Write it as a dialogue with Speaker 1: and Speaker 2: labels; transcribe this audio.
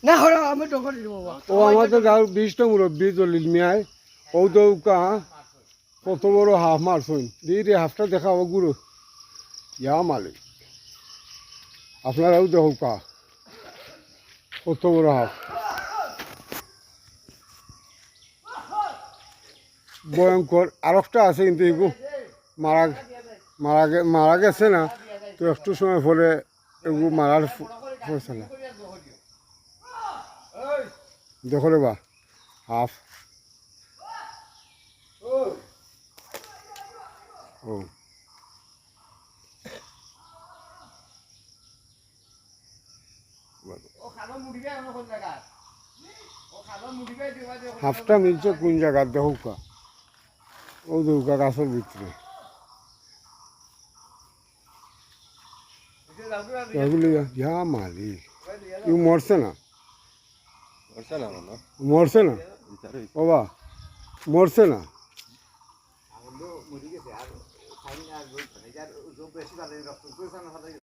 Speaker 1: না হলো আমি তো করে দিব বাবা
Speaker 2: ও আমাদের গাঁর 20টা মুরব্বী জলিল মিয়ায় ও দৌকা কত বড় হাফ মারছুন দিদি হাফটা দেখাবো গুরু ইয়া মালিক আপনারাও দৌকা কত বড় হাফ ভয়ঙ্কর আর একটা আছে কিন্তু এগু মারা গেছে না তো একটু সময় পরে এগু মারার ফয়সালা দেখো রে বা হাফ ও হাফটা মিলছে কোন জায়গা দেহকা ও দৌকা গাছের ভিতরে এগুলি ইয়া মালিক ইউ মরছে না মরছে না বাবা মরছে না